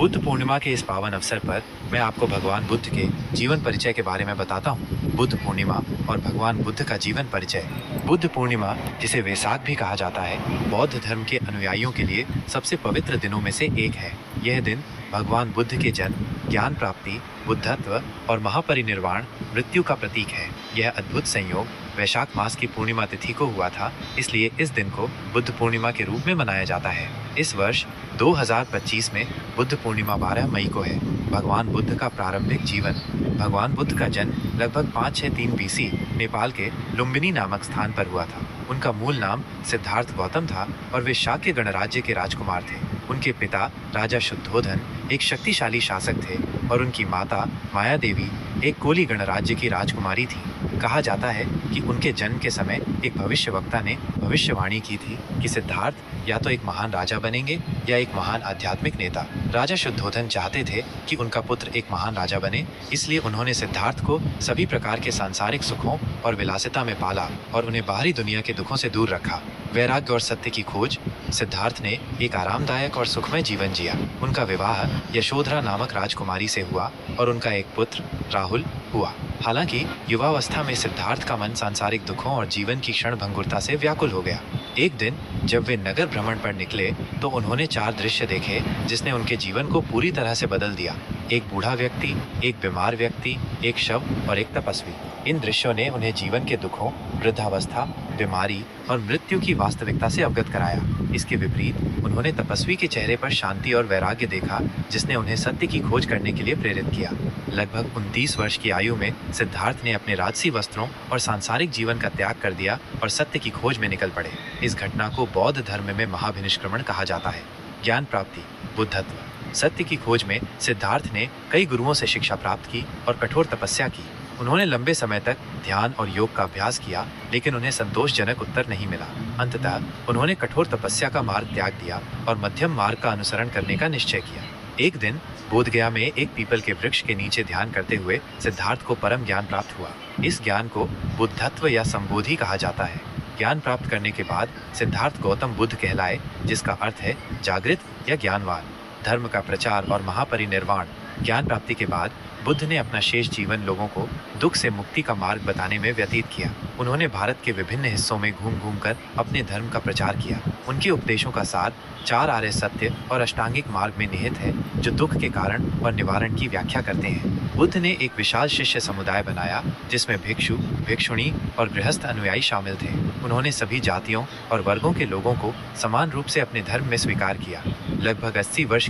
बुद्ध पूर्णिमा के इस पावन अवसर पर मैं आपको भगवान बुद्ध के जीवन परिचय के बारे में बताता हूँ। बुद्ध पूर्णिमा और भगवान बुद्ध का जीवन परिचय। बुद्ध पूर्णिमा, जिसे वैसाख भी कहा जाता है, बौद्ध धर्म के अनुयायियों के लिए सबसे पवित्र दिनों में से एक है। यह दिन भगवान बुद्ध के जन्म, ज्ञान प्राप्ति, बुद्धत्व और महापरिनिर्वाण मृत्यु का प्रतीक है। यह अद्भुत संयोग वैशाख मास की पूर्णिमा तिथि को हुआ था, इसलिए इस दिन को बुद्ध पूर्णिमा के रूप में मनाया जाता है। इस वर्ष 2025 में बुद्ध पूर्णिमा 12 मई को है। भगवान बुद्ध का प्रारंभिक जीवन। भगवान बुद्ध का जन्म लगभग 563 बीसी नेपाल के लुम्बिनी नामक स्थान पर हुआ था। उनका मूल नाम सिद्धार्थ गौतम था और वे शाक्य गणराज्य के राजकुमार थे। उनके पिता राजा शुद्धोधन एक शक्तिशाली शासक थे और उनकी माता माया देवी एक कोली गणराज्य की राजकुमारी थी। कहा जाता है कि उनके जन्म के समय एक भविष्यवक्ता ने भविष्यवाणी की थी कि सिद्धार्थ या तो एक महान राजा बनेंगे या एक महान आध्यात्मिक नेता। राजा शुद्धोधन चाहते थे कि उनका पुत्र एक महान राजा बने, इसलिए उन्होंने सिद्धार्थ को सभी प्रकार के सांसारिक सुखों और विलासिता में पाला और उन्हें बाहरी दुनिया के दुखों से दूर रखा। वैराग्य और सत्य की खोज। सिद्धार्थ ने एक आरामदायक और सुखमय जीवन जिया। उनका विवाह यशोधरा नामक राजकुमारी से हुआ और उनका एक पुत्र राहुल हुआ। हालांकि युवावस्था में सिद्धार्थ का मन सांसारिक दुखों और जीवन की क्षणभंगुरता से व्याकुल हो गया। एक दिन जब वे नगर भ्रमण पर निकले तो उन्होंने 4 दृश्य देखे जिसने उनके जीवन को पूरी तरह से बदल दिया। एक बूढ़ा व्यक्ति, एक बीमार व्यक्ति, एक शव और एक तपस्वी। इन दृश्यों ने उन्हें जीवन के दुखों, वृद्धावस्था, बीमारी और मृत्यु की वास्तविकता से अवगत कराया। इसके विपरीत उन्होंने तपस्वी के चेहरे पर शांति और वैराग्य देखा, जिसने उन्हें सत्य की खोज करने के लिए प्रेरित किया। लगभग 29 वर्ष की आयु में सिद्धार्थ ने अपने राजसी वस्त्रों और सांसारिक जीवन का त्याग कर दिया और सत्य की खोज में निकल पड़े। इस घटना को बौद्ध धर्म में महाभिनिष्क्रमण कहा जाता है। ज्ञान प्राप्ति, बुद्धत्व। सत्य की खोज में सिद्धार्थ ने कई गुरुओं से शिक्षा प्राप्त की और कठोर तपस्या की। उन्होंने लंबे समय तक ध्यान और योग का अभ्यास किया, लेकिन उन्हें संतोषजनक उत्तर नहीं मिला। अंततः उन्होंने कठोर तपस्या का मार्ग त्याग दिया और मध्यम मार्ग का अनुसरण करने का निश्चय किया। एक दिन बोधगया में एक पीपल के वृक्ष के नीचे ध्यान करते हुए सिद्धार्थ को परम ज्ञान प्राप्त हुआ। इस ज्ञान को बुद्धत्व या संबोधि कहा जाता है। ज्ञान प्राप्त करने के बाद सिद्धार्थ गौतम बुद्ध कहलाए, जिसका अर्थ है जागृत या ज्ञानवान। धर्म का प्रचार और महापरिनिर्वाण। ज्ञान प्राप्ति के बाद बुद्ध ने अपना शेष जीवन लोगों को दुख से मुक्ति का मार्ग बताने में व्यतीत किया। उन्होंने भारत के विभिन्न हिस्सों में घूम घूम कर अपने धर्म का प्रचार किया। उनके उपदेशों का सार 4 आर्य सत्य और अष्टांगिक मार्ग में निहित है, जो दुख के कारण और निवारण की व्याख्या करते हैं। बुद्ध ने एक विशाल शिष्य समुदाय बनाया, जिसमें भिक्षु, भिक्षुणी और गृहस्थ अनुयायी शामिल थे। उन्होंने सभी जातियों और वर्गों के लोगों को समान रूप से अपने धर्म में स्वीकार किया। लगभग 80 वर्ष